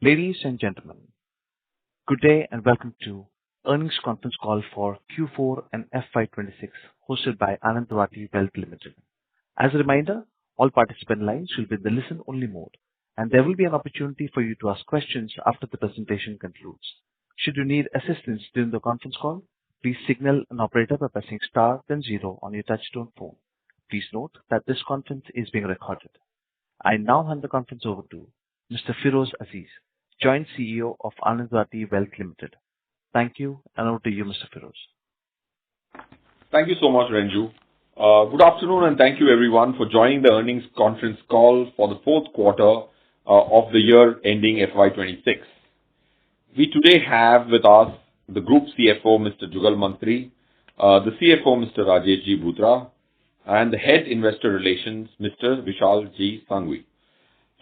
Ladies and gentlemen, good day and welcome to earnings conference call for Q4 and FY26 hosted by Anand Rathi Wealth Limited. As a reminder, all participant lines will be in the listen-only mode, and there will be an opportunity for you to ask questions after the presentation concludes. Should you need assistance during the conference call, please signal an operator by pressing star then zero on your touchtone phone. Please note that this conference is being recorded. I now hand the conference over to Mr. Firoz Aziz, Joint CEO of Anand Rathi Wealth Limited. Thank you, and over to you, Mr. Firoz. Thank you so much, Renju. Good afternoon, and thank you everyone for joining the earnings conference call for the fourth quarter of the year ending FY26. We today have with us the Group CFO, Mr. Jugal Mantri, the CFO, Mr. Rajesh G. Bhutra, and the Head Investor Relations, Mr. Vishal G. Sangvi.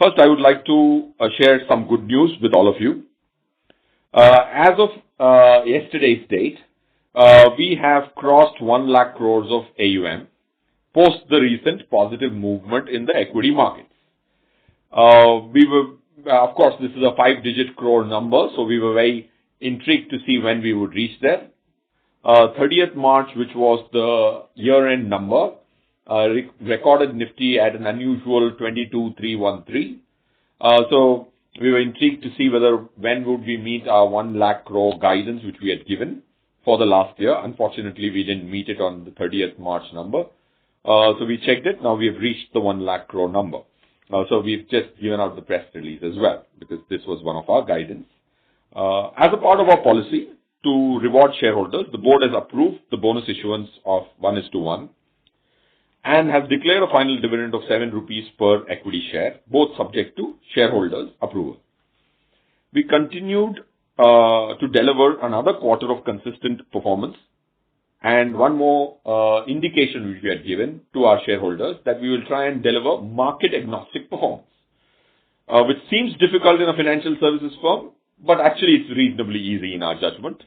First, I would like to share some good news with all of you. As of yesterday's date, we have crossed 1 lakh crores of AUM post the recent positive movement in the equity markets. Of course, this is a 5-digit crore number, so we were very intrigued to see when we would reach there. 30th March, which was the year-end number, recorded Nifty at an unusual 22,313. So we were intrigued to see when would we meet our 1 lakh crore guidance, which we had given for the last year. Unfortunately, we didn't meet it on the 30th March number. So we checked it. Now we have reached the 1 lakh crore number. So we've just given out the press release as well, because this was one of our guidance. As a part of our policy to reward shareholders, the board has approved the bonus issuance of 1:1 and has declared a final dividend of 7 rupees per equity share, both subject to shareholders' approval. We continued to deliver another quarter of consistent performance, and one more indication which we had given to our shareholders that we will try and deliver market-agnostic performance, which seems difficult in a financial services firm, but actually it's reasonably easy in our judgment.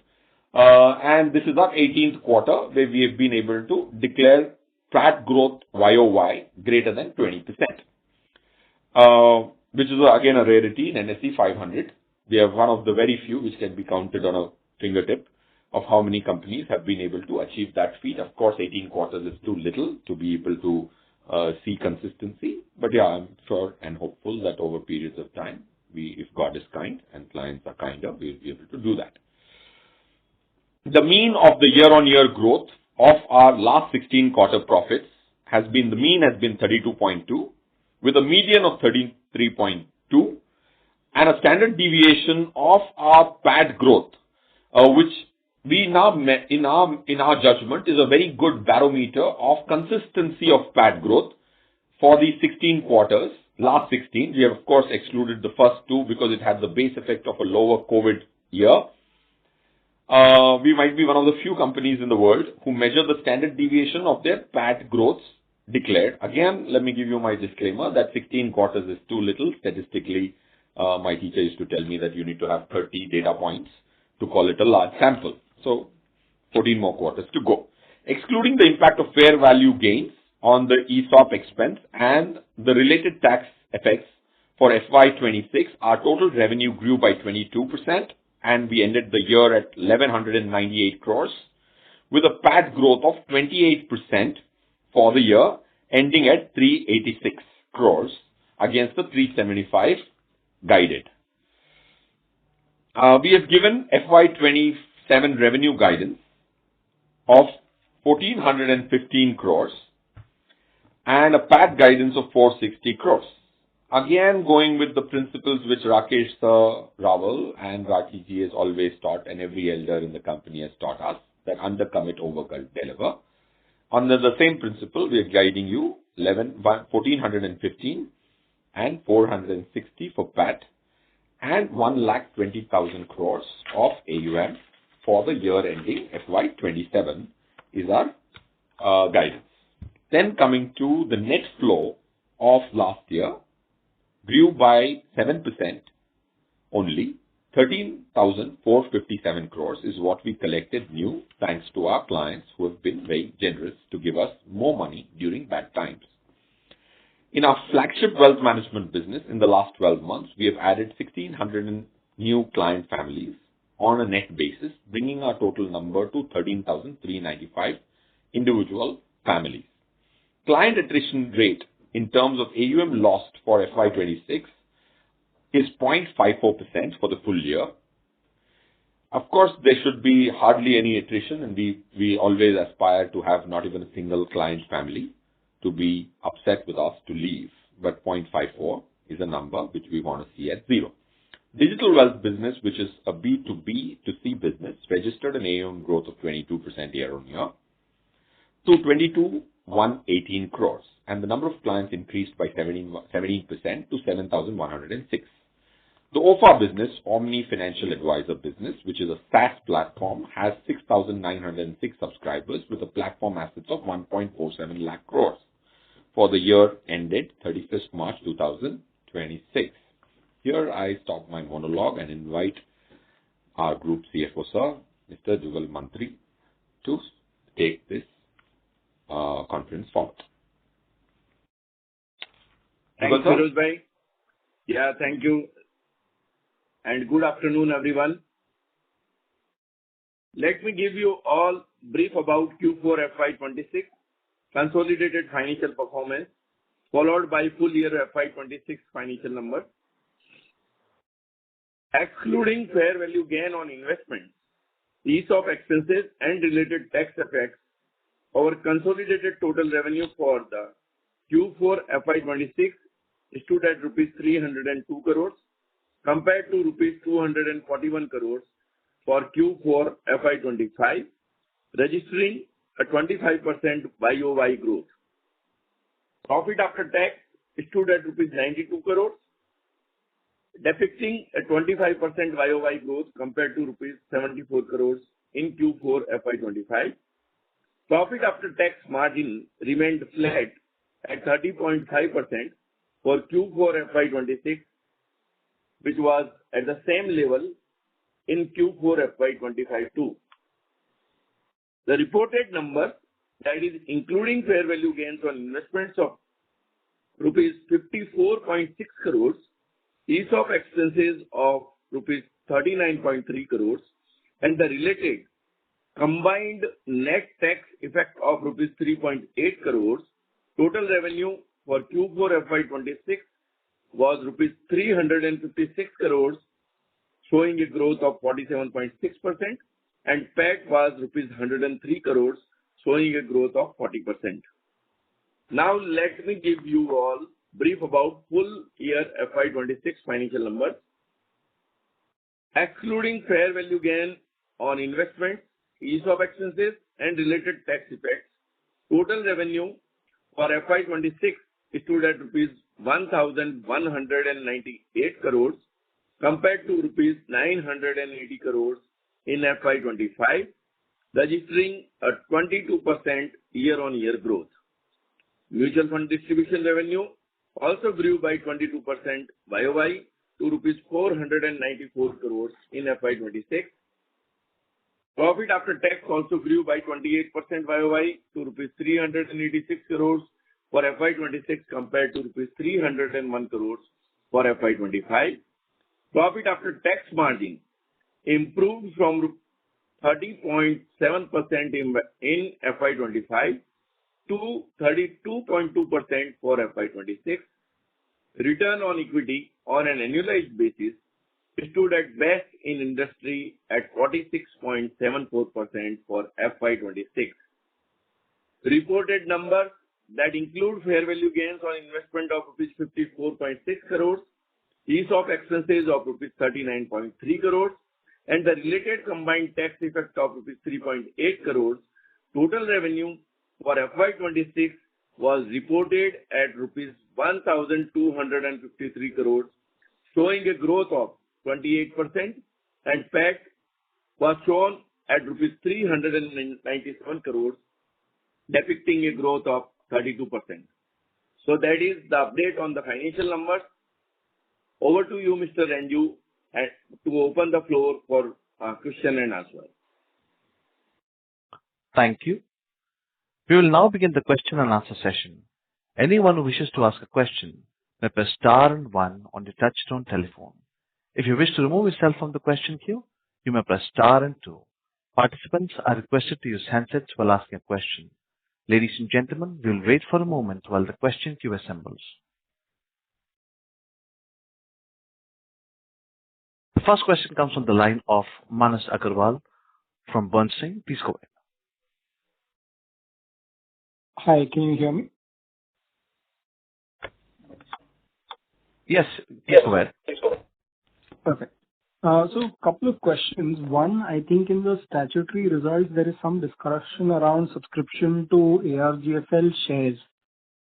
And this is our 18th quarter where we have been able to declare PAT growth YOY greater than 20%, which is again a rarity in NSE 500. We are one of the very few which can be counted on a fingertip of how many companies have been able to achieve that feat. Of course, 18 quarters is too little to be able to see consistency, but yeah, I'm sure and hopeful that over periods of time, if God is kind and clients are kinder, we'll be able to do that. The mean of the year-on-year growth of our last 16 quarter profits has been 32.2, with a median of 33.2, and a standard deviation of our PAT growth, which we now met in our judgment is a very good barometer of consistency of PAT growth for the 16 quarters. Last 16, we have of course excluded the first 2 because it had the base effect of a lower COVID year. We might be one of the few companies in the world who measure the standard deviation of their PAT growths declared. Again, let me give you my disclaimer that 16 quarters is too little. Statistically, my teacher used to tell me that you need to have 30 data points to call it a large sample. So 14 more quarters to go. Excluding the impact of fair value gains on the ESOP expense and the related tax effects for FY26, our total revenue grew by 22%. And we ended the year at 1,198 crores with a PAT growth of 28% for the year, ending at 386 crores against the 375 guided. We have given FY27 revenue guidance of 1,415 crores and a PAT guidance of 460 crores. Again, going with the principles which Rakesh Sir, Raval and Rathi ji has always taught, and every elder in the company has taught us, that under commit, over deliver. Under the same principle, we are guiding you 1,415 and 460 for PAT and 1,20,000 crores of AUM for the year ending FY27 is our guidance. Then coming to the net flow of last year, grew by 7% only. 13,457 crores is what we collected new, thanks to our clients who have been very generous to give us more money during bad times. In our flagship wealth management business, in the last 12 months, we have added 1,600 new client families on a net basis, bringing our total number to 13,395 individual families. Client attrition rate in terms of AUM lost for FY26 is 0.54% for the full year. Of course, there should be hardly any attrition, and we always aspire to have not even a single client family to be upset with us to leave. But 0.54 is a number which we want to see at zero. Digital wealth business, which is a B2B to C business, registered an AUM growth of 22% year on year to 22,118 crores, and the number of clients increased by 17% to 7,106. The OFA business, Omni Financial Advisor business, which is a SaaS platform, has 6,906 subscribers with a platform assets of 1.47 lakh crores for the year ended 31st March 2026. Here I stop my monologue and invite our Group CFO, sir, Mr. Jugal Mantri, to take this conference forward. Thanks, Feroz bhai. Yeah, thank you. And good afternoon, everyone. Let me give you all brief about Q4 FY26 consolidated financial performance, followed by full year FY26 financial numbers. Excluding fair value gain on investments, ESOP expenses and related tax effects, our consolidated total revenue for the Q4 FY26 stood at rupees 302 crores compared to rupees 241 crores for Q4 FY25, registering a 25% YOY growth. Profit after tax stood at rupees 92 crores, depicting a 25% YOY growth compared to rupees 74 crores in Q4 FY25. Profit after tax margin remained flat at 30.5% for Q4 FY26, which was at the same level in Q4 FY25 too. The reported number, that is including fair value gains on investments of rupees 54.6 crores, ESOP expenses of rupees 39.3 crores, and the related combined net tax effect of rupees 3.8 crores, total revenue for Q4 FY26 was rupees 356 crores, showing a growth of 47.6%, and PAT was rupees 103 crores, showing a growth of 40%. Now let me give you all brief about full year FY26 financial numbers. Excluding fair value gain on investments, ESOP expenses and related tax effects, total revenue for FY26 stood at rupees 1,198 crores compared to rupees 980 crores in FY25, registering a 22% year-on-year growth. Mutual fund distribution revenue also grew by 22% YOY to rupees 494 crores in FY26. Profit after tax also grew by 28% YOY to rupees 386 crores for FY26 compared to rupees 301 crores for FY25. Profit after tax margin improved from 30.7% in FY25 to 32.2% for FY26. Return on equity on an annualized basis stood at best in industry at 46.74% for FY26. Reported numbers that include fair value gains on investment of rupees 54.6 crores, ESOP expenses of rupees 39.3 crores, and the related combined tax effect of rupees 3.8 crores, total revenue for FY26 was reported at rupees 1,253 crores, showing a growth of 28%, and PAT was shown at rupees 397 crores, depicting a growth of 32%. So that is the update on the financial numbers. Over to you, Mr. Ranju, to open the floor for question and answer. Thank you. We will now begin the question and answer session. Anyone who wishes to ask a question may press star and one on your touchtone telephone. If you wish to remove yourself from the question queue, you may press star and two. Participants are requested to use handsets while asking a question. Ladies and gentlemen, we will wait for a moment while the question queue assembles. The first question comes from the line of Manas Agarwal from Bernstein. Please go ahead. Hi, can you hear me? Yes, please go ahead. Perfect. So couple of questions. One, I think in the statutory results, there is some discussion around subscription to ARGFL shares.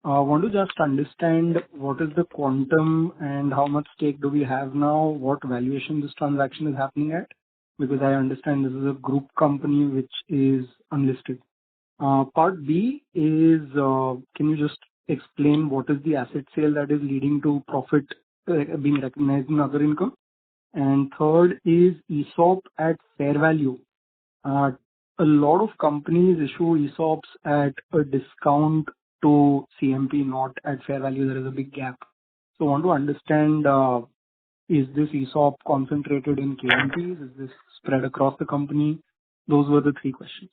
Want to just understand what is the quantum and how much stake do we have now, what valuation this transaction is happening at? Because I understand this is a group company which is unlisted. Part B is, can you just explain what is the asset sale that is leading to profit being recognized in other income? And third is ESOP at fair value. A lot of companies issue ESOPs at a discount to CMP, not at fair value. There is a big gap. So I want to understand, is this ESOP concentrated in KMPs? Is this spread across the company? Those were the three questions.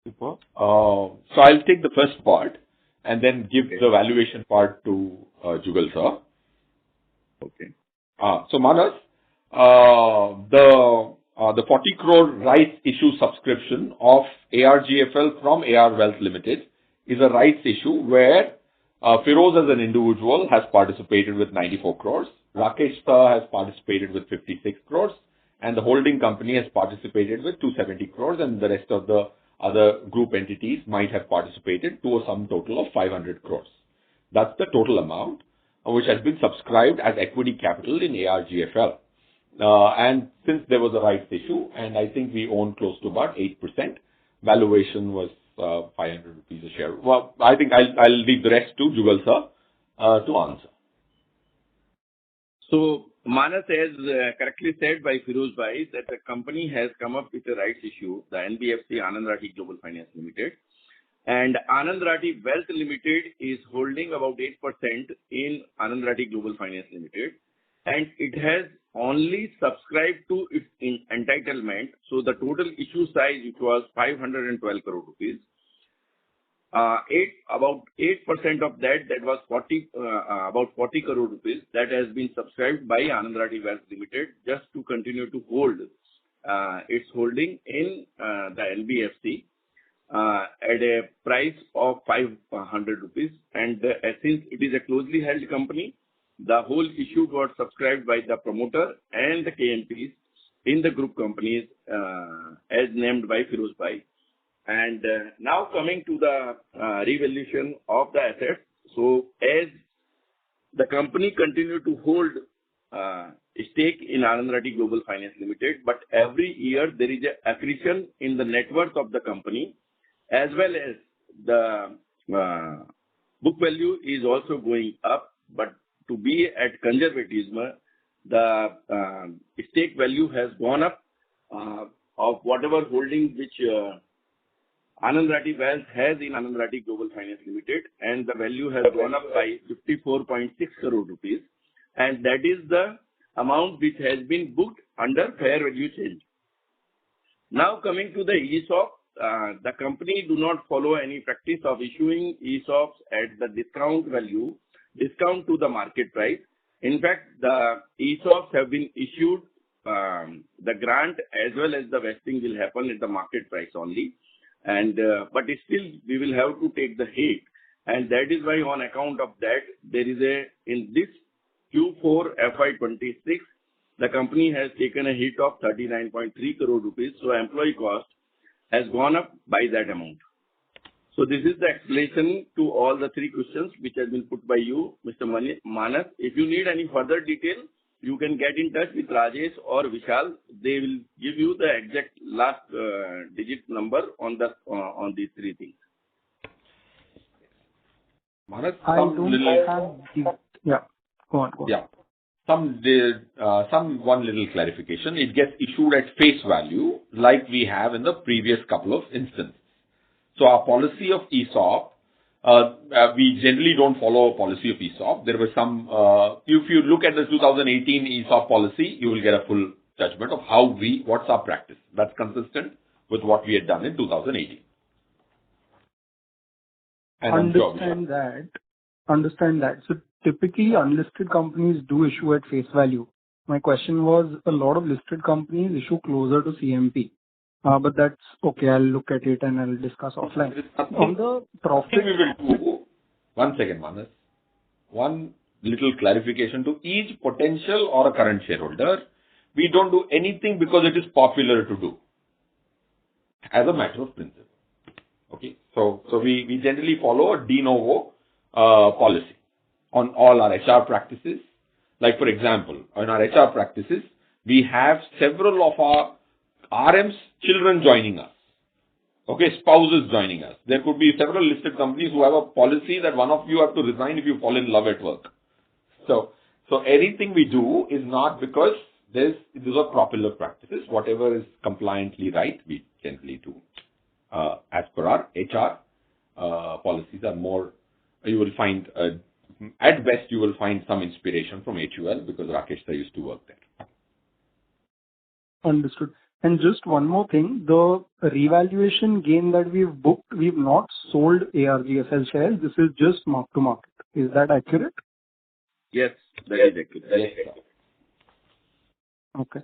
Super. So I'll take the first part and then give the valuation part to Jugal sir. Okay. So Manas, the 40 crore rights issue subscription of ARGFL from AR Wealth Limited is a rights issue where Feroz as an individual has participated with 94 crores, Rakesh sir has participated with 56 crores, and the holding company has participated with 270 crores, and the rest of the other group entities might have participated to a sum total of 500 crores. That's the total amount which has been subscribed as equity capital in ARGFL. And since there was a rights issue, and I think we own close to about 8%, valuation was 500 rupees a share. Well, I think I'll leave the rest to Jugal sir to answer. So Manas has correctly said by Feroz Bhai that the company has come up with a rights issue, the NBFC Anand Rathi Global Finance Limited. And Anand Rathi Wealth Limited is holding about 8% in Anand Rathi Global Finance Limited. And it has only subscribed to its entitlement. So the total issue size, it was 512 crore rupees. About 8% of that was about 40 crore rupees that has been subscribed by Anand Rathi Wealth Limited just to continue to hold its holding in the NBFC at a price of 500 rupees. And since it is a closely held company, the whole issue got subscribed by the promoter and the KMPs in the group companies as named by Feroz Bhai. And now coming to the revaluation of the assets. So as the company continued to hold a stake in Anand Rathi Global Finance Limited, but every year there is an accretion in the net worth of the company, as well as the book value is also going up. But to be at conservatism, the stake value has gone up of whatever holding which Anand Rathi Wealth has in Anand Rathi Global Finance Limited, and the value has gone up by 54.6 crore rupees, and that is the amount which has been booked under fair value change. Now coming to the ESOP, the company do not follow any practice of issuing ESOPs at the discount to the market price. In fact, the ESOPs have been issued, the grant as well as the vesting will happen at the market price only. And but still we will have to take the hit, and that is why on account of that there is in this Q4 FY26 the company has taken a hit of 39.3 crore rupees. So employee cost has gone up by that amount. So this is the explanation to all the three questions which has been put by you, Mr. Manas. If you need any further detail, you can get in touch with Rajesh or Vishal. They will give you the exact last digit number on these three things. Manas, Yeah, go on. Yeah. One little clarification. It gets issued at face value like we have in the previous couple of instances. So our policy of ESOP we generally don't follow a policy of ESOP. There were some, if you look at the 2018 ESOP policy, you will get a full judgment of what's our practice. That's consistent with what we had done in 2018. And Understand that. So typically unlisted companies do issue at face value. My question was, a lot of listed companies issue closer to CMP. But that's okay. I'll look at it and I'll discuss offline. On the profit, we will do. One second, Manas. One little clarification to each potential or a current shareholder. We don't do anything because it is popular to do, as a matter of principle. Okay, so we generally follow a de novo policy on all our HR practices. Like for example, in our HR practices, we have several of our RMs' children joining us. Okay, spouses joining us. There could be several listed companies who have a policy that one of you have to resign if you fall in love at work. So anything we do is not because these are popular practices. Whatever is compliantly right, we generally do. As per our HR policies are more, you will find, at best you will find some inspiration from HUL because Rakesh sir used to work there. Understood. And just one more thing, the revaluation gain that we've booked, we've not sold ARGFL shares. This is just mark to market. Is that accurate? Yes, that is accurate. Yes, Okay.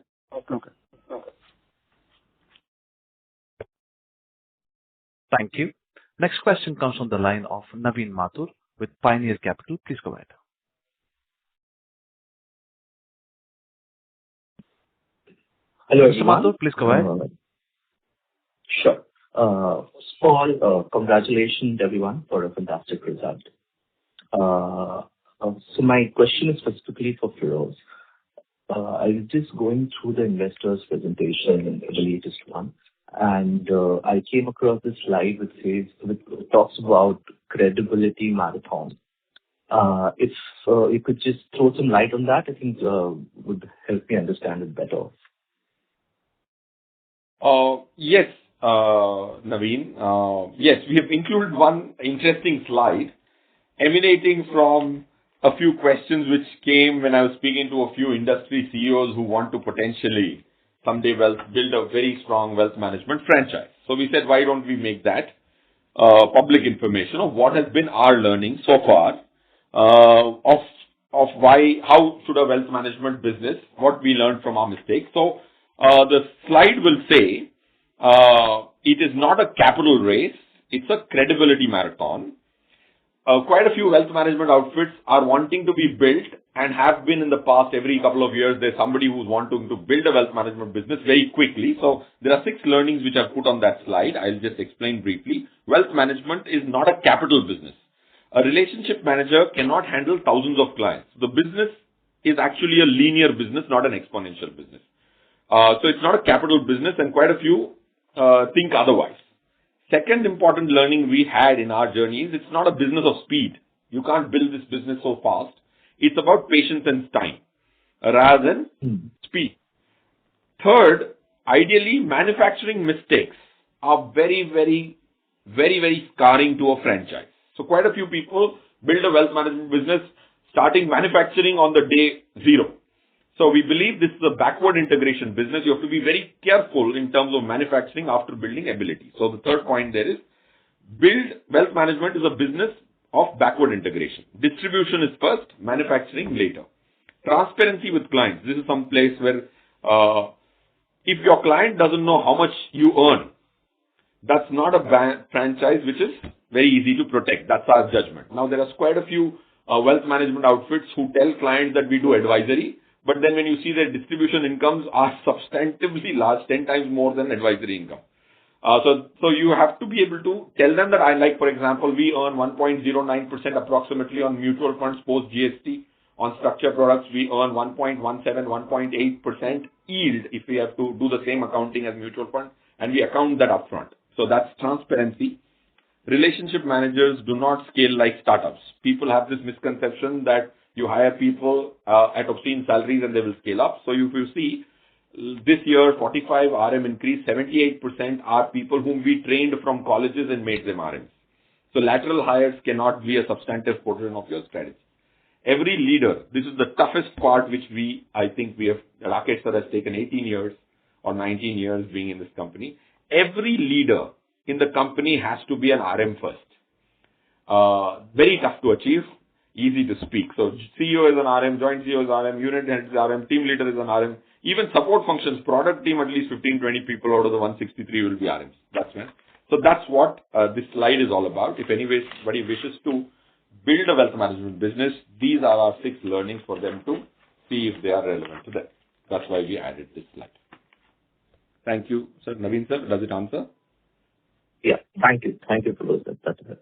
Thank you. Next question comes from the line of Naveen Mathur with Pioneer Capital. Please go ahead. Hello, Mr. Mathur, please go ahead. Sure. First of all, congratulations everyone for a fantastic result. So my question is specifically for Feroz. I was just going through the investors' presentation, the latest one, and I came across this slide which talks about credibility marathon. If you could just throw some light on that, I think would help me understand it better. Yes, Naveen. Yes, we have included one interesting slide emanating from a few questions which came when I was speaking to a few industry CEOs who want to potentially someday build a very strong wealth management franchise. So we said, why don't we make that public information of what has been our learning so far of how should a wealth management business, what we learned from our mistakes. So the slide will say it is not a capital race, it's a credibility marathon. Quite a few wealth management outfits are wanting to be built and have been in the past. Every couple of years, there's somebody who's wanting to build a wealth management business very quickly. So there are 6 learnings which I've put on that slide. I'll just explain briefly. Wealth management is not a capital business. A relationship manager cannot handle thousands of clients. The business is actually a linear business, not an exponential business. So it's not a capital business, and quite a few think otherwise. Second important learning we had in our journey is it's not a business of speed. You can't build this business so fast. It's about patience and time rather than speed. Third, ideally, manufacturing mistakes are very, very, very, very scarring to a franchise. So quite a few people build a wealth management business starting manufacturing on the day 0. So we believe this is a backward integration business. You have to be very careful in terms of manufacturing after building ability. So the third point there is wealth management is a business of backward integration. Distribution is first, manufacturing later. Transparency with clients. This is some place where if your client doesn't know how much you earn, that's not a franchise which is very easy to protect. That's our judgment. Now there are quite a few wealth management outfits who tell clients that we do advisory. But then when you see their distribution incomes are substantively large, 10 times more than advisory income. So you have to be able to tell them that for example, we earn 1.09% approximately on mutual funds post GST. On structured products, we earn 1.17, 1.8% yield if we have to do the same accounting as mutual funds, and we account that upfront. So that's transparency. Relationship managers do not scale like startups. People have this misconception that you hire people at obscene salaries and they will scale up. So if you see this year, 45 RM increase, 78% are people whom we trained from colleges and made them RMs. So lateral hires cannot be a substantive portion of your strategy. Every leader, this is the toughest part which Rakesh sir has taken 18 years or 19 years being in this company. Every leader in the company has to be an RM first. Very tough to achieve, easy to speak. So CEO is an RM, joint CEO is RM, unit head is RM, team leader is an RM. Even support functions, product team, at least 15, 20 people out of the 163 will be RMs. That's right. So that's what this slide is all about. If anybody wishes to build a wealth management business, these are our 6 learnings for them to see if they are relevant to them. That's why we added this slide. Thank you, sir. Naveen sir, does it answer? Yeah. Thank you. Thank you for those. That helps.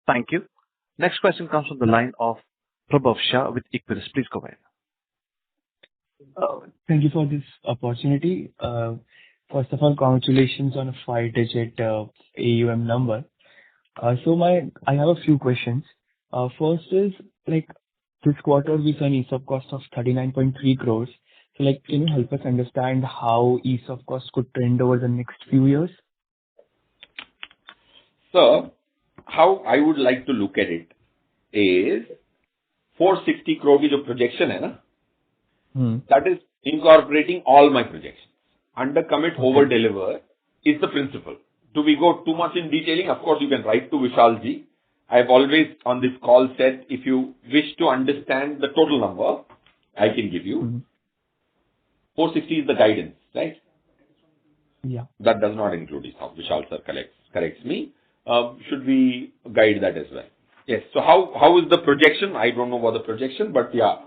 Thank you. Next question comes from the line of Prabhav Shah with Equirus. Please go ahead. Thank you for this opportunity. First of all, congratulations on a 5-digit AUM number. I have a few questions. First is, this quarter we saw an ESOP cost of 39.3 crores. So, can you help us understand how ESOP cost could trend over the next few years? So, how I would like to look at it is 460 crore is a projection, hai na? That is incorporating all my projections. Under commit, over deliver is the principle. Do we go too much in detailing? Of course, you can write to Vishalji. I have always on this call said, if you wish to understand the total number, I can give you. 460 is the guidance, right? Yeah. That does not include ESOP. Vishal sir corrects me. Should we guide that as well? Yes. So how is the projection? I don't know about the projection, but yeah,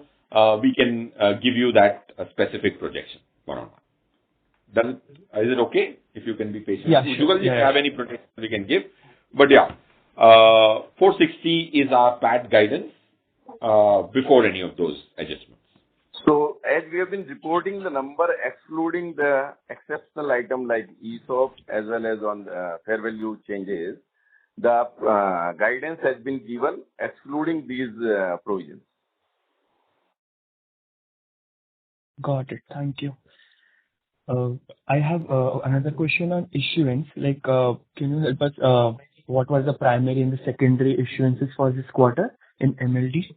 we can give you that specific projection one-on-one. Is it okay if you can be patient? Yeah, sure. If you have any projection, we can give. But yeah, 460 is our PAT guidance before any of those adjustments. So, as we have been reporting the number excluding the exceptional item like ESOP as well as on the fair value changes, the guidance has been given excluding these provisions. Got it. Thank you. I have another question on issuance. Can you help us? What was the primary and the secondary issuances for this quarter in MLD?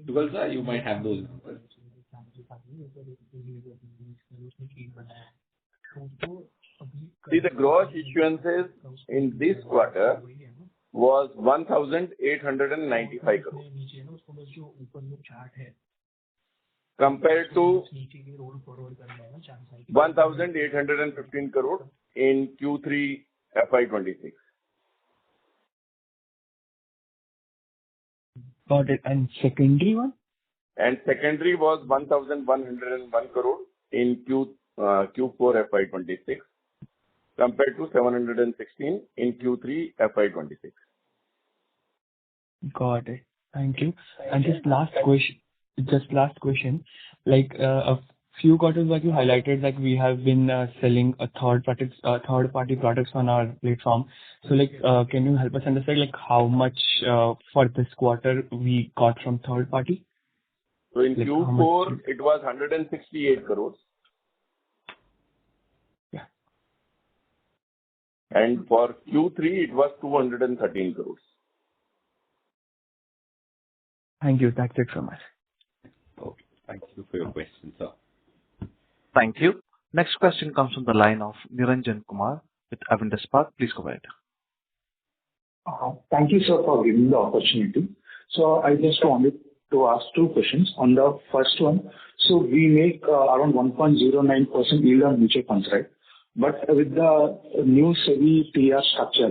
Because you might have those numbers. See, the gross issuances in this quarter was 1,895 crores compared to 1,815 crores in Q3 FY26. Got it. And secondary one? And secondary was 1,101 crores in Q4 FY26 compared to 716 in Q3 FY26. Got it. Thank you. And just last question. A few quarters back, you highlighted that we have been selling third-party products on our platform. So, can you help us understand how much for this quarter we got from third party? So in Q4, it was 168 crores. Yeah. And for Q3, it was 213 crores. Thank you. That's it from us. Okay. Thank you for your question, sir. Thank you. Next question comes from the line of Niranjan Kumar with Avendus Spark. Please go ahead. Thank you, sir, for giving the opportunity. So I just wanted to ask 2 questions. On the first one, so we make around 1.09% yield on mutual funds, right? But with the new SEBI TR structure,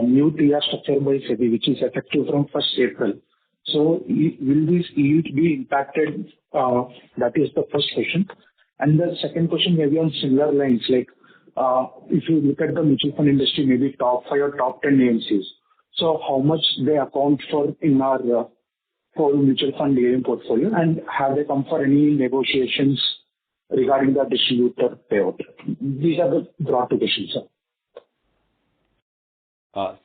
new TR structure by SEBI, which is effective from 1st April, so will this yield be impacted? That is the first question. And the second question may be on similar lines, if you look at the mutual fund industry, maybe top 5 or top 10 AMCs. So how much they account for in our whole mutual fund AM portfolio, and have they come for any negotiations regarding the distributor payout? These are the broad 2 questions, sir.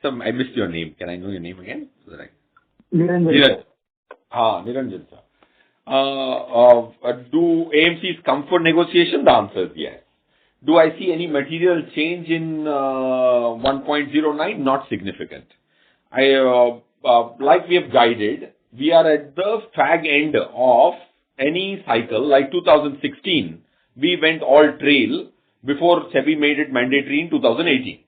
Sir, I missed your name. Can I know your name again? Niranjan. Niranjan, sir. Do AMCs come for negotiation? The answer is yes. Do I see any material change in 1.09? Not significant. Like we have guided, we are at the fag end of any cycle. Like 2016, we went all trail before SEBI made it mandatory in 2018.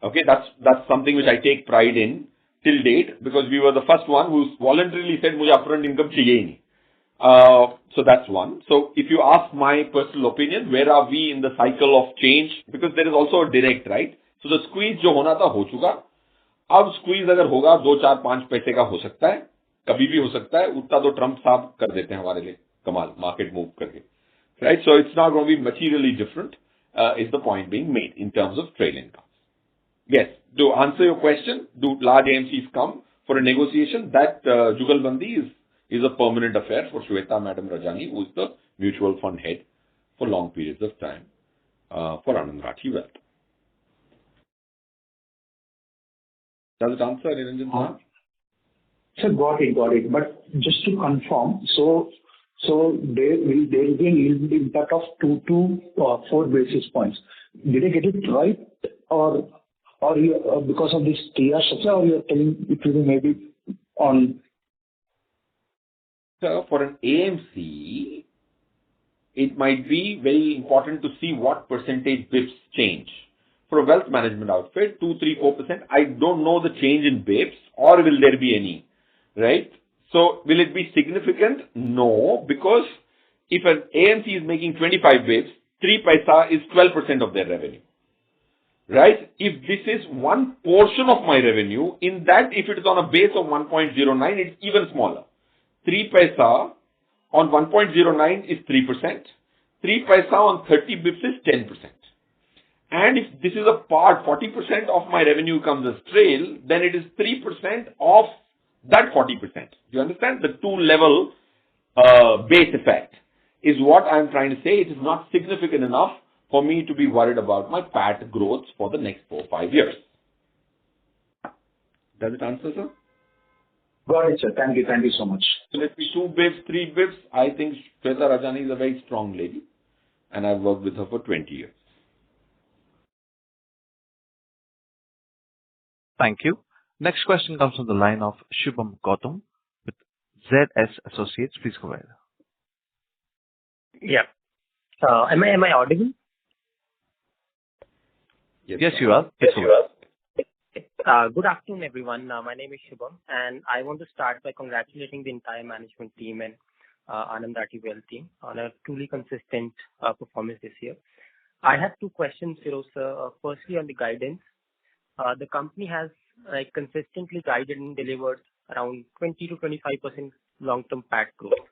Okay, that's something which I take pride in till date, because we were the first one who voluntarily said, "Mujhe upfront income chahiye hi nahi." So that's one. So if you ask my personal opinion, where are we in the cycle of change? Because there is also a direct, right? So the squeeze जो होना था हो चुका. अब squeeze अगर होगा 2, 4, 5 पैसे का हो सकता है, कभी भी हो सकता है. उतना तो ट्रम्प साहब कर देते हैं हमारे लिए कमाल, मार्केट मूव करके, right? So it's not going to be materially different. Is the point being made in terms of trail income? Yes. To answer your question, do large AMCs come for a negotiation? That Jugalbandi is a permanent affair for Shweta Madam Rajani, who is the mutual fund head for long periods of time for Anand Rathi Wealth. Does it answer, Niranjan Sahab? Sir, got it. But just to confirm, so there will be an yield impact of 2 to 4 basis points. Did I get it right? Or you, because of this TR structure, or you are telling it will be maybe on? So for an AMC, it might be very important to see what percentage BIPs change. For a wealth management outfit, 2, 3, 4%, I don't know the change in BIPs, or will there be any, right? So will it be significant? No, because if an AMC is making 25 BIPs, 3 paisa is 12% of their revenue. Right? If this is one portion of my revenue, in that if it is on a base of 1.09, it's even smaller. 3 paisa on 1.09 is 3%. 3 paisa on 30 bips is 10%. And if this is a part, 40% of my revenue comes as trail, then it is 3% of that 40%. Do you understand? The two-level base effect is what I'm trying to say. It is not significant enough for me to be worried about my PAT growth for the next 4 or 5 years. Does it answer, sir? Got it, sir. Thank you so much. So let's be 2 bips, 3 bips. I think Shweta Rajani is a very strong lady, and I've worked with her for 20 years. Thank you. Next question comes from the line of Shubham Gautam with ZS Associates. Please go ahead. Yeah. Am I audible? Yes, you are. Good afternoon, everyone. My name is Shubham, and I want to start by congratulating the entire management team and Anand Rathi Wealth team on a truly consistent performance this year. I have 2 questions, Firoz sir. Firstly, on the guidance. The company has consistently guided and delivered around 20 to 25% long-term PAT growth,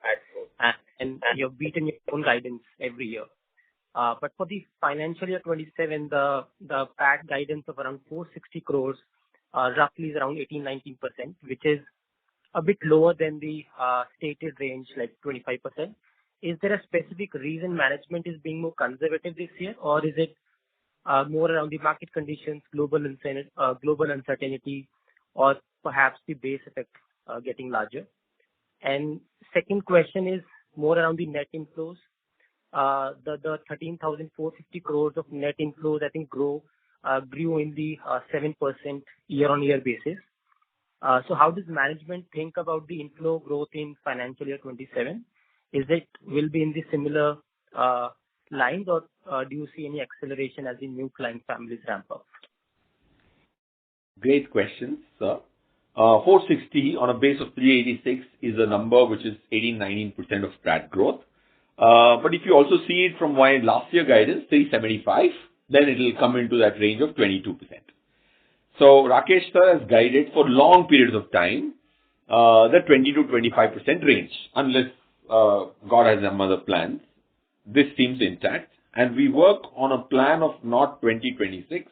and you have beaten your own guidance every year. But for the financial year 27, the PAT guidance of around 460 crores roughly is around 18-19%, which is a bit lower than the stated range, like 25%. Is there a specific reason management is being more conservative this year, or is it more around the market conditions, global uncertainty, or perhaps the base effect getting larger? And second question is more around the net inflows. The 13,450 crores of net inflows, I think, grew in the 7% year-on-year basis. So how does management think about the inflow growth in financial year 27? Will be in the similar lines, or do you see any acceleration as the new client families ramp up? Great questions, sir. 460 on a base of 386 is a number which is 18-19% of PAT growth. But if you also see it from my last year guidance, 375, then it will come into that range of 22%. So Rakesh sir has guided for long periods of time the 20 to 25% range, unless God has some other plans. This seems intact, and we work on a plan of not 2026.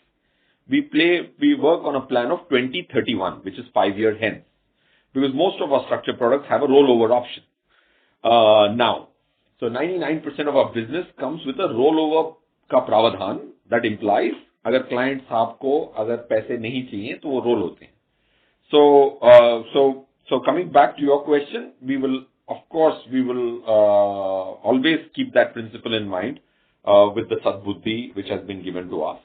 We work on a plan of 2031, which is 5 years hence, because most of our structured products have a rollover option. Now, so 99% of our business comes with a rollover का प्रावधान. That implies अगर client साहब को अगर पैसे नहीं चाहिए तो वो roll होते हैं. So coming back to your question, we will of course, we will always keep that principle in mind with the Sadbuddhi which has been given to us,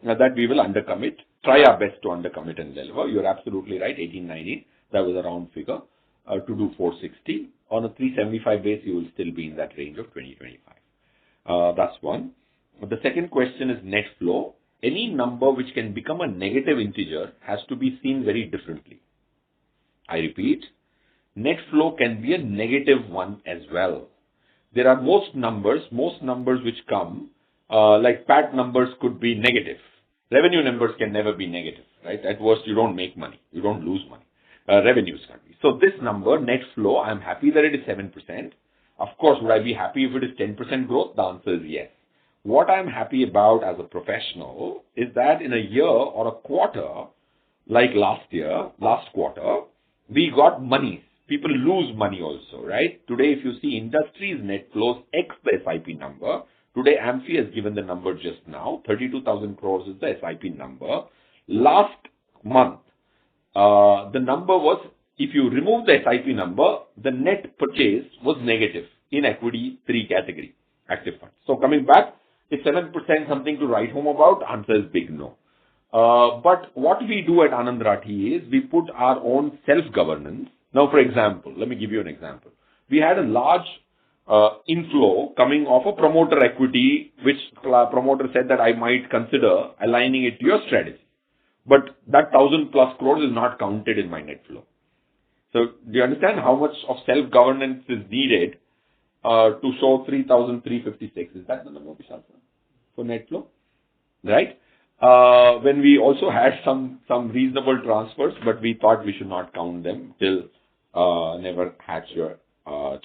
that we will undercommit, try our best to undercommit and deliver. You're absolutely right, 1890, that was a round figure. To do 460. On a 375 base, you will still be in that range of 2025. That's one. The second question is net flow. Any number which can become a negative integer has to be seen very differently. I repeat, net flow can be a negative one as well. There are most numbers which come, like PAT numbers could be negative. Revenue numbers can never be negative, right? At worst, you don't make money. You don't lose money. Revenues can be. So this number, net flow, I'm happy that it is 7%. Of course, would I be happy if it is 10% growth? The answer is yes. What I'm happy about as a professional is that in a year or a quarter, like last quarter, we got money. People lose money also, right? Today, if you see industries net flows X the SIP number, today Amphi has given the number just now, 32,000 crores is the SIP number. Last month, the number was, if you remove the SIP number, the net purchase was negative in equity 3 category, active funds. So coming back, is 7% something to write home about? Answer is big no. But what we do at Anand Rathi is we put our own self-governance. Now, for example, let me give you an example. We had a large inflow coming off a promoter equity, which promoter said that I might consider aligning it to your strategy. But that 1,000 plus crores is not counted in my net flow. So do you understand how much of self-governance is needed to show 3,356? Is that the number, Vishal, for net flow? Right? When we also had some reasonable transfers, but we thought we should not count them till never hatch your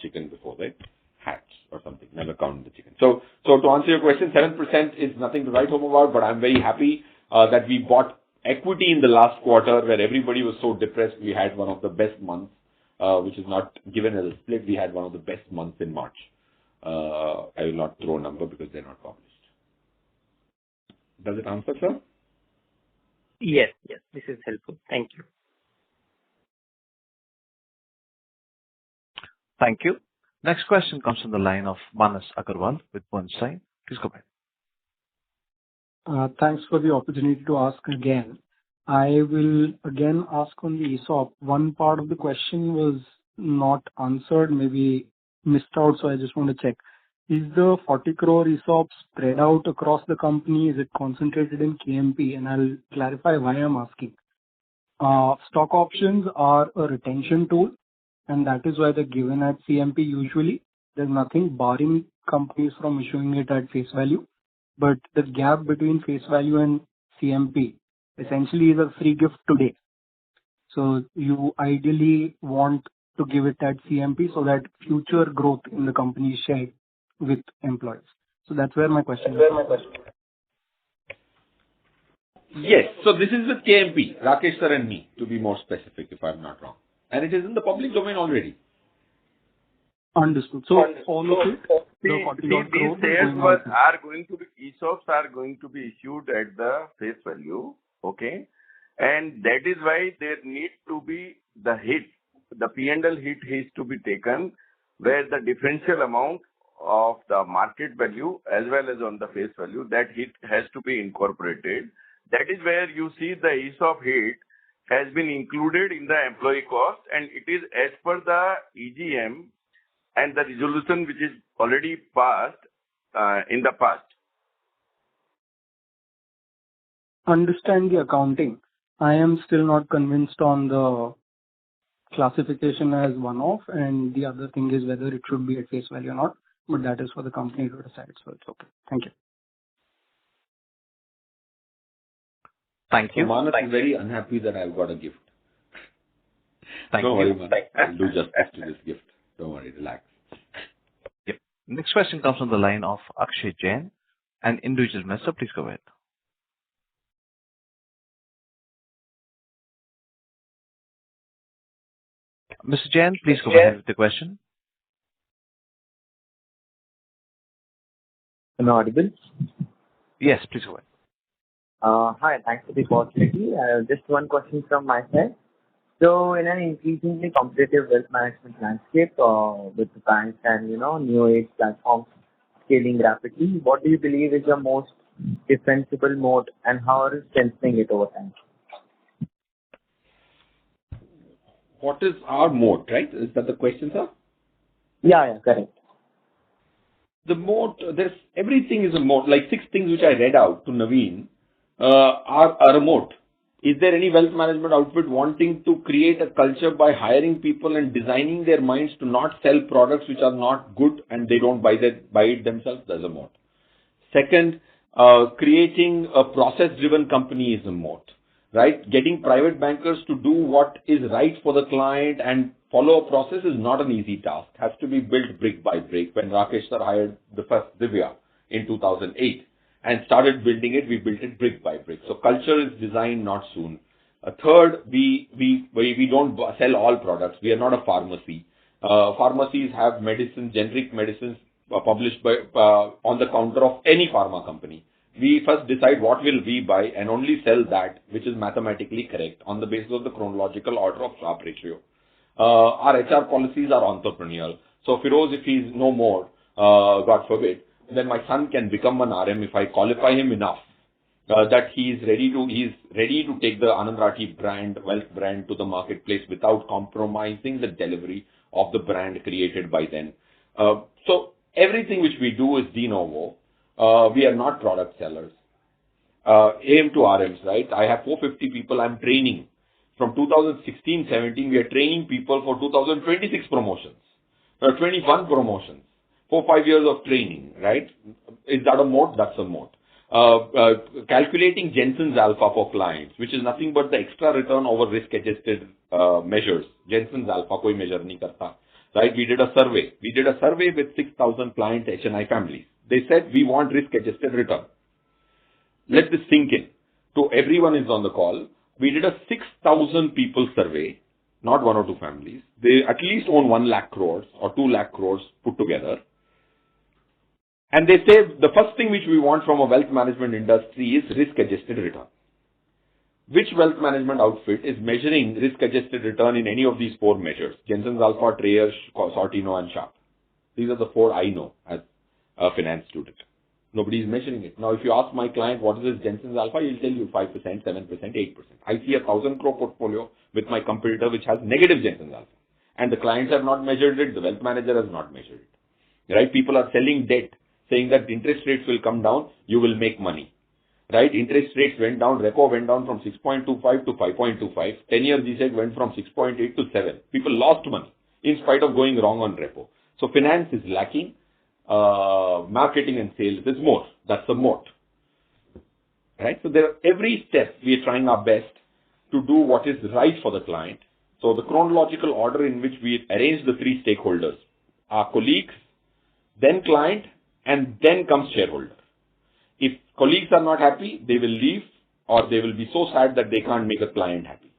chicken before they hatch or something. Never count the chicken. So to answer your question, 7% is nothing to write home about, but I'm very happy that we bought equity in the last quarter where everybody was so depressed. We had one of the best months, which is not given as a split. We had one of the best months in March. I will not throw a number because they're not published. Does it answer, sir? Yes, this is helpful. Thank you. Thank you. Next question comes from the line of Manas Agarwal with Bernstein. Please go ahead. Thanks for the opportunity to ask again. I will again ask on the ESOP. One part of the question was not answered, maybe missed out, so I just want to check. Is the 40 crore ESOP spread out across the company? Is it concentrated in KMP? And I'll clarify why I'm asking. Stock options are a retention tool, and that is why they're given at CMP usually. There's nothing barring companies from issuing it at face value. But the gap between face value and CMP essentially is a free gift today. So you ideally want to give it at CMP so that future growth in the company is shared with employees. So that's where my question is. Yes. So this is with KMP, Rakesh sir and me, to be more specific, if I'm not wrong. And it is in the public domain already. Understood. So all of it, the 40 these crore shares are going to be, ESOPs are going to be issued at the face value, okay? And that is why there needs to be the hit, the P&L hit has to be taken, where the differential amount of the market value as well as on the face value, that hit has to be incorporated. That is where you see the ESOP hit has been included in the employee cost, and it is as per the EGM and the resolution which is already passed in the past. Understand the accounting. I am still not convinced on the classification as one-off, and the other thing is whether it should be at face value or not, but that is for the company to decide, so it's okay. Thank you. Thank you. Manas is very unhappy that I've got a gift. Thank Don't you. worry, Manas. I'll do justice to this gift. Don't worry, relax. Yep. Next question comes from the line of Akshay Jain, an individual investor. Please go ahead. Mr. Jain, please go ahead with the question. Am I audible? Yes, please go ahead. Hi, thanks for the opportunity. Just one question from my side. So in an increasingly competitive wealth management landscape, with the banks and new age platforms scaling rapidly, what do you believe is the most defensible moat, and how are you strengthening it over time? What is our moat, right? Is that the question, sir? Yeah, correct. The moat, everything is a moat. Like 6 things which I read out to Naveen are a moat. Is there any wealth management outfit wanting to create a culture by hiring people and designing their minds to not sell products which are not good and they don't buy it themselves? That's a moat. Second, creating a process-driven company is a moat, right? Getting private bankers to do what is right for the client and follow a process is not an easy task. It has to be built brick by brick. When Rakesh sir hired the first Divya in 2008 and started building it, we built it brick by brick. So culture is designed, not soon. Third, we don't sell all products. We are not a pharmacy. Pharmacies have medicine, generic medicines published by on the counter of any pharma company. We first decide what will we buy and only sell that which is mathematically correct on the basis of the chronological order of Sharpe ratio. Our HR policies are entrepreneurial. So Firoz, if he's no more, God forbid, then my son can become an RM if I qualify him enough that he's ready to take the Anand Rathi brand, wealth brand to the marketplace without compromising the delivery of the brand created by then. So everything which we do is de novo. We are not product sellers. AM to RMs, right? I have 450 people I'm training. From 2016-17, we are training people for 2026 promotions, 21 promotions, 4-5 years of training, right? Is that a moat? That's a moat. Calculating Jensen's alpha for clients, which is nothing but the extra return over risk-adjusted measures. Jensen's alpha koi measure nahi karta. Right? We did a survey. We did a survey with 6,000 client HNI families. They said, we want risk-adjusted return. Let this sink in. To everyone is on the call. We did a 6,000 people survey, not 1 or 2 families. They at least own 1 lakh crores or 2 lakh crores put together. And they say the first thing which we want from a wealth management industry is risk-adjusted return. Which wealth management outfit is measuring risk-adjusted return in any of these 4 measures? Jensen's Alpha, Trayer, Sortino, and Sharpe. These are the 4 I know as a finance student. Nobody is measuring it. Now, if you ask my client what is this Jensen's Alpha, he'll tell you 5%, 7%, 8%. I see a 1,000 crore portfolio with my competitor which has negative Jensen's Alpha. And the clients have not measured it, the wealth manager has not measured it. Right? People are selling debt, saying that interest rates will come down, you will make money. Right? Interest rates went down, repo went down from 6.25 to 5.25. 10-year G-Sec went from 6.8 to 7. People lost money in spite of going wrong on repo. So finance is lacking. Marketing and sales is more. That's the moat. Right? So every step we are trying our best to do what is right for the client. So the chronological order in which we arrange the 3 stakeholders, our colleagues, then client, and then comes shareholder. If colleagues are not happy, they will leave or they will be so sad that they can't make a client happy.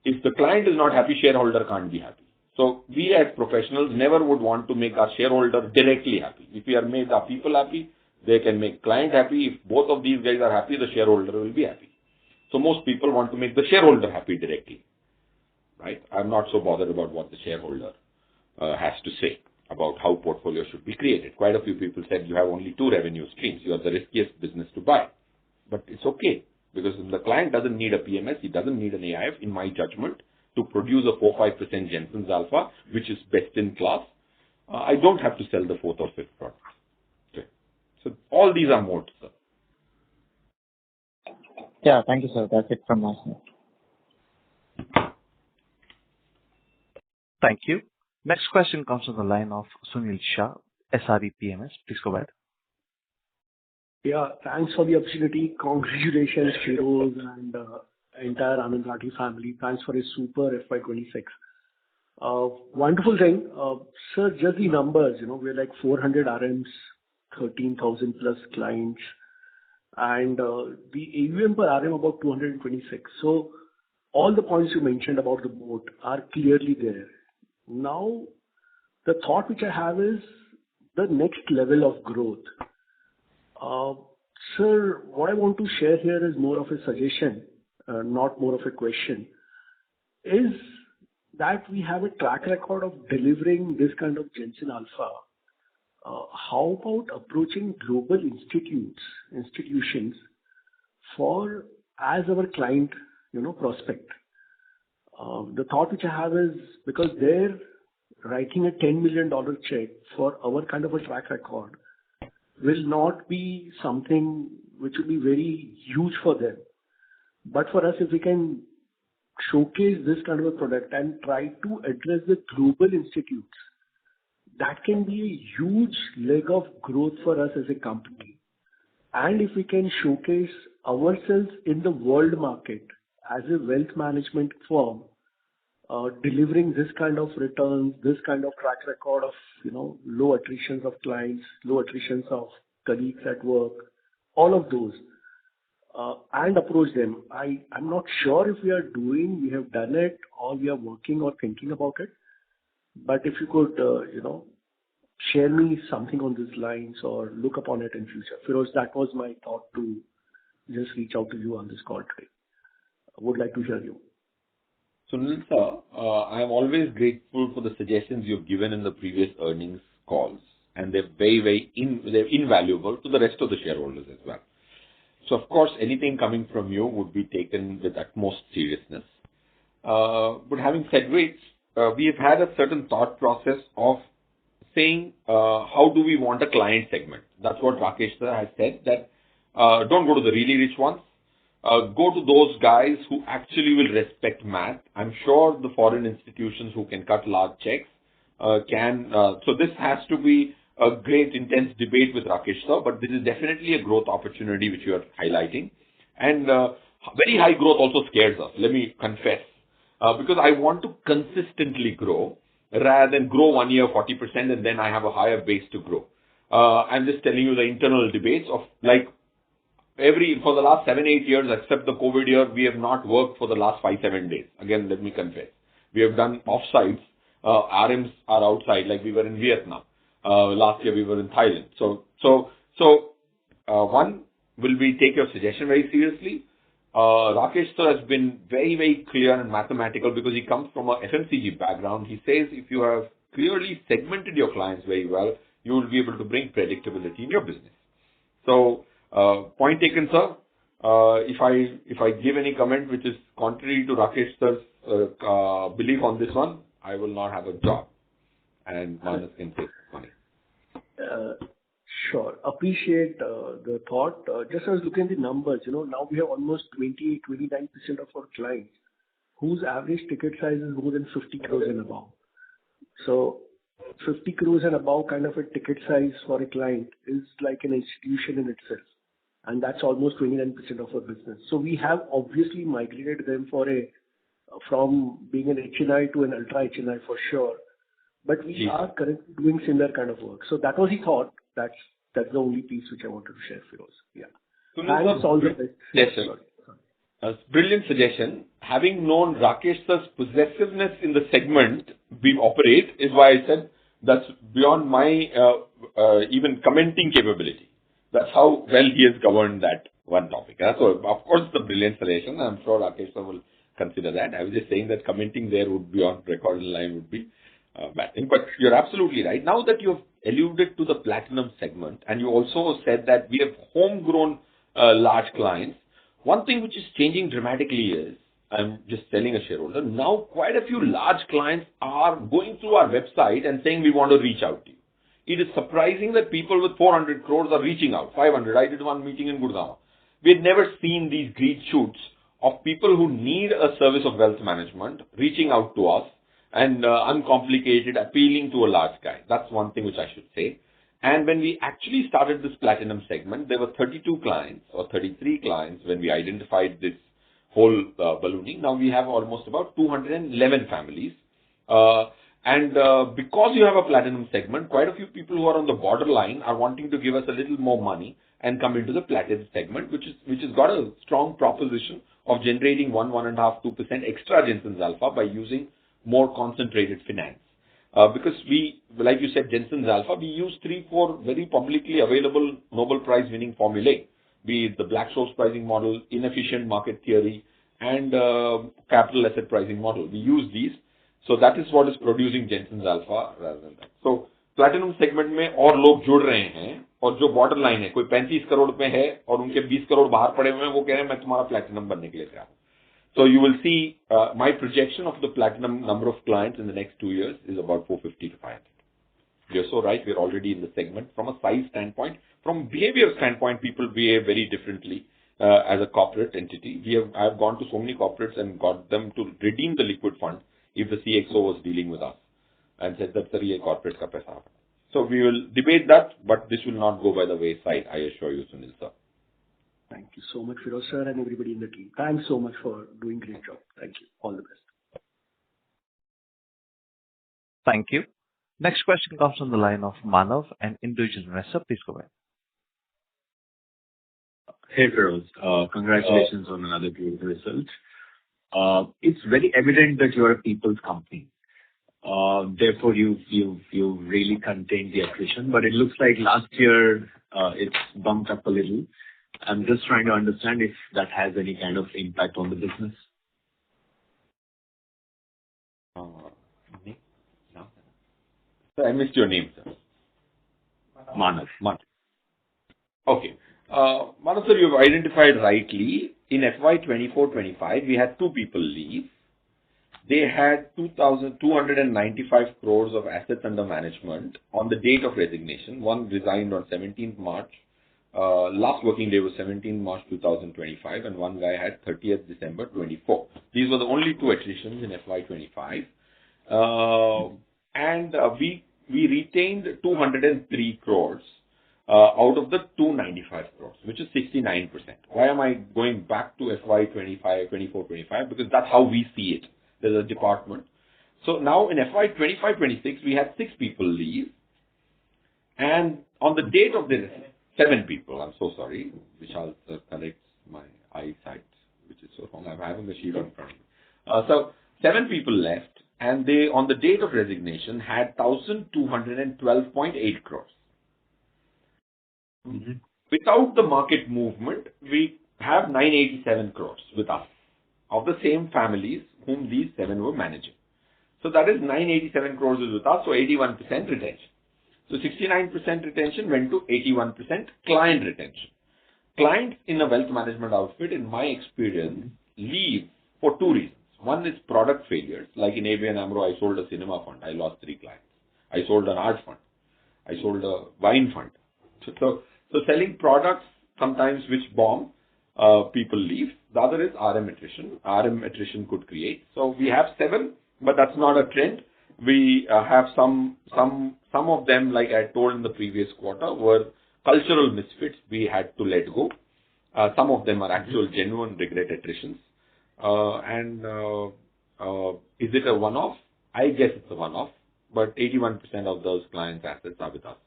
If the client is not happy, shareholder can't be happy. So we as professionals never would want to make our shareholder directly happy. If we are made our people happy, they can make client happy. If both of these guys are happy, the shareholder will be happy. So most people want to make the shareholder happy directly. Right? I'm not so bothered about what the shareholder has to say about how portfolio should be created. Quite a few people said you have only 2 revenue streams. You are the riskiest business to buy. But it's okay because the client doesn't need a PMS. He doesn't need an AIF, in my judgment, to produce a 4-5% Jensen's Alpha, which is best in class. I don't have to sell the 4th or 5th product. Okay. So all these are moats, sir. Yeah, thank you, sir. That's it from my side. Thank you. Next question comes from the line of Sunil Shah, SRE PMS. Please go ahead. Yeah, thanks for the opportunity. Congratulations, Firoz and entire Anand Rathi family. Thanks for a super FY26. Wonderful thing. Sir, just the numbers, we're like 400 RMs, 13,000 plus clients, and the AUM per RM about 226. So all the points you mentioned about the moat are clearly there. Now, the thought which I have is the next level of growth. Sir, what I want to share here is more of a suggestion, not more of a question. is that we have a track record of delivering this kind of Jensen Alpha. How about approaching global institutions for as our client, prospect? The thought which I have is because they're writing a $10 million check for our kind of a track record will not be something which will be very huge for them. But for us, if we can showcase this kind of a product and try to address the global institutes, that can be a huge leg of growth for us as a company. And if we can showcase ourselves in the world market as a wealth management firm, delivering this kind of returns, this kind of track record of, low attritions of clients, low attritions of colleagues at work, all of those, and approach them. I'm not sure if we have done it, or we are working or thinking about it. But if you could, share me something on these lines or look upon it in future. Feroz, that was my thought to just reach out to you on this call today. I would like to hear you. Sunil sir, I am always grateful for the suggestions you've given in the previous earnings calls, and they're very, they're invaluable to the rest of the shareholders as well. So, of course, anything coming from you would be taken with utmost seriousness. But having said which, we have had a certain thought process of saying, how do we want a client segment? That's what Rakesh sir has said, that don't go to the really rich ones. Go to those guys who actually will respect math. I'm sure the foreign institutions who can cut large checks can. So this has to be a great intense debate with Rakesh sir, but this is definitely a growth opportunity which you are highlighting. And very high growth also scares us, let me confess, because I want to consistently grow rather than grow 1 year 40% and then I have a higher base to grow. I'm just telling you the internal debates of like for the last 7-8 years, except the COVID year, we have not worked for the last 5-7 days. Again, let me confess. We have done offsites. RMs are outside, like we were in Vietnam. Last year we were in Thailand. One, will we take your suggestion very seriously? Rakesh sir has been very clear and mathematical because he comes from a FMCG background. He says if you have clearly segmented your clients very well, you will be able to bring predictability in your business. So, point taken, sir. If I give any comment which is contrary to Rakesh sir's belief on this one, I will not have a job, and Manas can take money. Sure. Appreciate the thought. Just I was looking at the numbers, now we have almost 29% of our clients whose average ticket size is more than 50 crores and above. So 50 crores and above kind of a ticket size for a client is like an institution in itself. And that's almost 29% of our business. So we have obviously migrated them from being an HNI to an ultra HNI for sure. But we are currently doing similar kind of work. So that was the thought. That's the only piece which I wanted to share, Feroz. Yeah. Thanks, all the best. Yes, sir. Brilliant suggestion. Having known Rakesh sir's possessiveness in the segment we operate is why I said that's beyond my even commenting capability. That's how well he has governed that one topic. So, of course, it's a brilliant suggestion. I'm sure Rakesh sir will consider that. I was just saying that commenting there would be on record line would be bad thing. But you're absolutely right. Now that you've alluded to the platinum segment, and you also said that we have homegrown large clients, one thing which is changing dramatically is, I'm just telling a shareholder, now quite a few large clients are going through our website and saying we want to reach out to you. It is surprising that people with 400 crores are reaching out. 500. I did one meeting in Gurgaon. We had never seen these green shoots of people who need a service of wealth management reaching out to us and uncomplicated, appealing to a large guy. That's one thing which I should say. And when we actually started this platinum segment, there were 32 clients or 33 clients when we identified this whole ballooning. Now we have almost about 211 families. Because you have a platinum segment, quite a few people who are on the borderline are wanting to give us a little more money and come into the platinum segment, which has got a strong proposition of generating 1.5%, 2% extra Jensen's Alpha by using more concentrated finance. Because we, like you said, Jensen's Alpha, we use 3-4 very publicly available Nobel Prize winning formulae, be it the Black-Scholes pricing model, inefficient market theory, and capital asset pricing model. We use these. So that is what is producing Jensen's alpha rather than that. So platinum segment में और लोग जुड़ रहे हैं और जो border line है कोई 35 करोड़ पे है और उनके 20 करोड़ बाहर पड़े हुए हैं वो कह रहे हैं मैं तुम्हारा प्लैटिनम बनने के लिए तैयार हूं. So you will see my projection of the platinum number of clients in the next 2 years is about 450 to 500. You're so right. We're already in the segment. From a size standpoint, from behavior standpoint, people behave very differently as a corporate entity. I've gone to so many corporates and got them to redeem the liquid fund if the CXO was dealing with us and said that, sir, ye corporate ka paisa. So we will debate that, but this will not go by the wayside, I assure you, Sunil sir. Thank you so much, Firoz sir, and everybody in the team. Thanks so much for doing a great job. Thank you. All the best. Thank you. Next question comes from the line of Manav, an individual investor. Please go ahead. Hey, Firoz. Congratulations on another great result. It's very evident that you're a people's company. Therefore, you've really contained the attrition, but it looks like last year it's bumped up a little. I'm just trying to understand if that has any kind of impact on the business. I missed your name, sir. Manav. Okay. Manav sir, you've identified rightly. In FY24-25, we had 2 people leave. They had 2,295 crores of assets under management on the date of resignation. One resigned on 17th March. Last working day was 17th March 2025, and one guy had 30th December 24. These were the only 2 attritions in FY25. We retained 203 crores out of the 295 crores, which is 69%. Why am I going back to FY24-25? Because that's how we see it. There's a department. So now in FY25-26, we had 6 people leave. And on the date of this, 7 people, I'm so sorry, Vishal corrects my eyesight, which is so wrong. I'm having the sheet in front of me. So 7 people left, and they, on the date of resignation, had 1,212.8 crores. Mm-hmm. Without the market movement, we have 987 crores with us, of the same families whom these 7 were managing. So that is 987 crores is with us, so 81% retention. So 69% retention went to 81% client retention. Clients in a wealth management outfit, in my experience, leave for 2 reasons. One is product failures. Like in ABN AMRO, I sold a cinema fund. I lost 3 clients. I sold an art fund. I sold a wine fund. So selling products sometimes which bomb, people leave. The other is RM attrition. RM attrition could create. So we have 7, but that's not a trend. We have some of them, like I told in the previous quarter, were cultural misfits we had to let go. Some of them are actual genuine regret attritions. Is it a one-off? I guess it's a one-off, but 81% of those clients' assets are with us,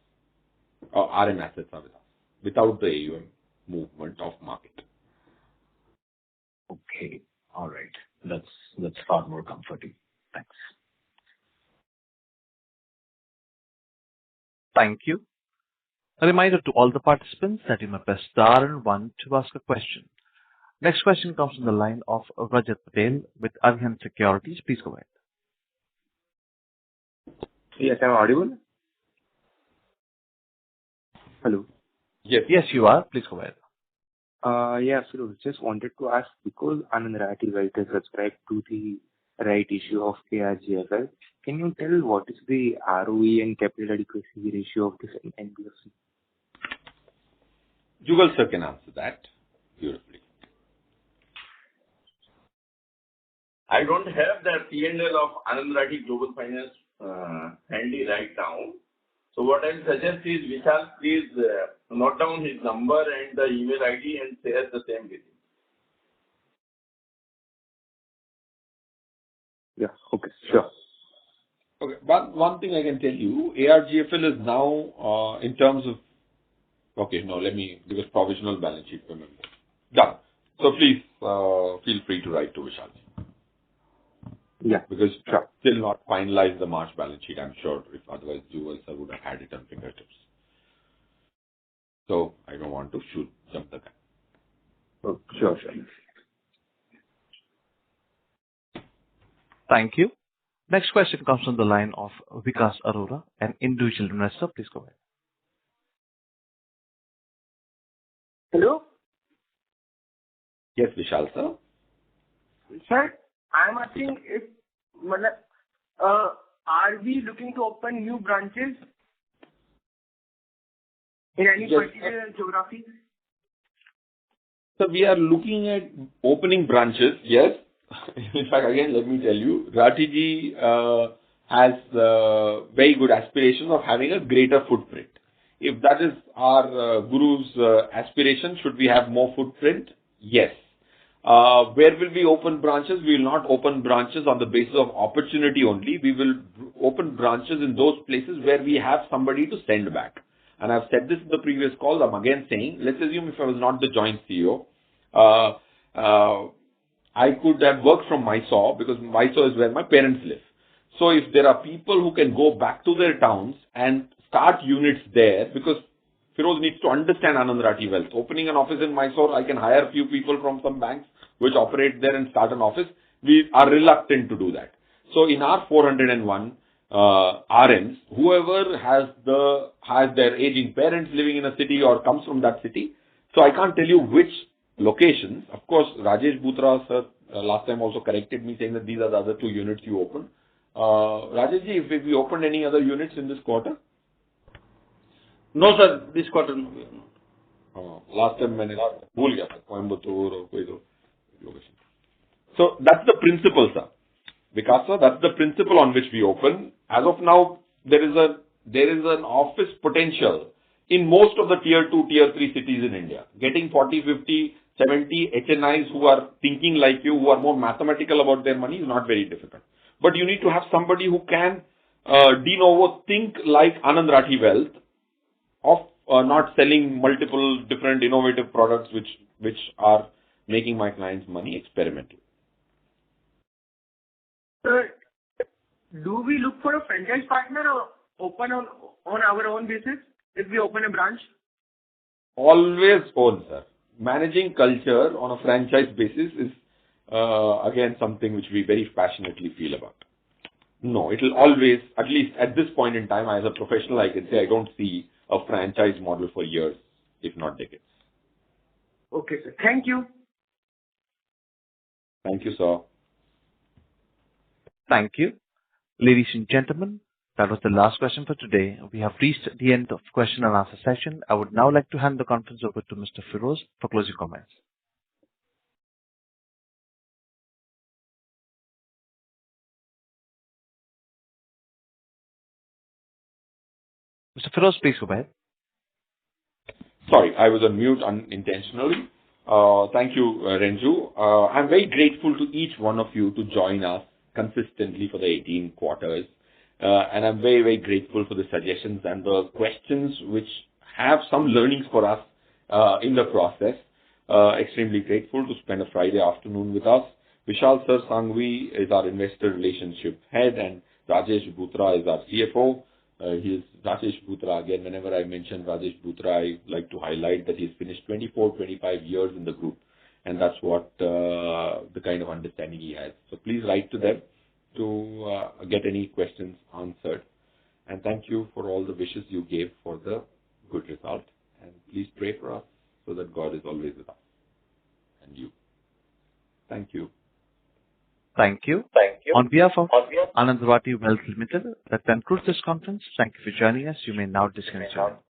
or RM assets are with us, without the AUM movement of market. Okay. All right. That's far more comforting. Thanks. Thank you. A reminder to all the participants that you may press star and 1 to ask a question. Next question comes from the line of Rajat Patel with Arihant Securities. Please go ahead. Yes, I'm audible. Hello. Yes, you are. Please go ahead. Yeah, so just wanted to ask, because Anand Rathi has subscribed to the right issue of ARGFL, can you tell what is the ROE and capital adequacy ratio of this NBFC? Jugal sir can answer that beautifully. I don't have the P&L of Anand Rathi Global Finance handy right now. So what I suggest is, Vishal, please note down his number and the email ID and share the same with him. Yeah, okay, sure. Okay, one thing I can tell you, ARGFL is now in terms of, okay, no, let me, because provisional balance sheet, remember. Done. So please feel free to write to Vishal. Yeah, because sure. Still not finalized the March balance sheet, I'm sure. If otherwise, Jugal sir would have had it on fingertips. So I don't want to jump the gun. Oh, sure. Thank you. Next question comes from the line of Vikas Arora, an individual investor. Please go ahead. Hello? Yes, Vishal, sir. Sir, I'm asking if, are we looking to open new branches in any Yes. particular geography? So we are looking at opening branches, yes. In fact, again, let me tell you, Rathi ji has very good aspirations of having a greater footprint. If that is our Guru's aspiration, should we have more footprint? Yes. Where will we open branches? We will not open branches on the basis of opportunity only. We will open branches in those places where we have somebody to send back. And I've said this in the previous call. I'm again saying, let's assume if I was not the joint CEO, I could have worked from Mysore because Mysore is where my parents live. So if there are people who can go back to their towns and start units there, because Firoz needs to understand Anand Rathi Wealth. Opening an office in Mysore, I can hire a few people from some banks which operate there and start an office. We are reluctant to do that. So in our 401 RMs, whoever has their aging parents living in a city or comes from that city, so I can't tell you which locations. Of course, Rajesh Bhutra, sir, last time also corrected me saying that these are the other two units you opened. Rajesh ji, if we opened any other units in this quarter? No, sir, this quarter no. Last time मैंने भूल गया था कोयम्बतूर और कोई तो location. So that's the principle, sir. Vikas sir, that's the principle on which we open. As of now, there is an office potential in most of the tier 2, tier 3 cities in India. Getting 40, 50, 70 HNIs who are thinking like you, who are more mathematical about their money is not very difficult. But you need to have somebody who can de novo think like Anand Rathi Wealth of not selling multiple different innovative products which are making my clients money experimental. Sir, do we look for a franchise partner or open on our own basis if we open a branch? Always own, sir. Managing culture on a franchise basis is again something which we very passionately feel about. No, it will always, at least at this point in time, as a professional, I can say I don't see a franchise model for years, if not decades. Okay, sir. Thank you. Thank you, sir. Thank you. Ladies and gentlemen, that was the last question for today. We have reached the end of question and answer session. I would now like to hand the conference over to Mr. Firoz for closing comments. Mr. Firoz, please go ahead. Sorry, I was on mute unintentionally. Thank you, Renju. I'm very grateful to each one of you to join us consistently for the 18 quarters. And I'm very, very grateful for the suggestions and the questions which have some learnings for us in the process. Extremely grateful to spend a Friday afternoon with us. Vishal Sir Sangvi is our investor relationship head and Rajesh Bhutra is our CFO. He is Rajesh Bhutra. Again, whenever I mention Rajesh Bhutra, I like to highlight that he's finished 24, 25 years in the group. And that's what the kind of understanding he has. So please write to them to get any questions answered. And thank you for all the wishes you gave for the good result. And please pray for us so that God is always with us and you. Thank you. Thank you. On behalf of Anand Rathi Wealth Limited, that concludes this conference. Thank you for joining us. You may now disconnect your line.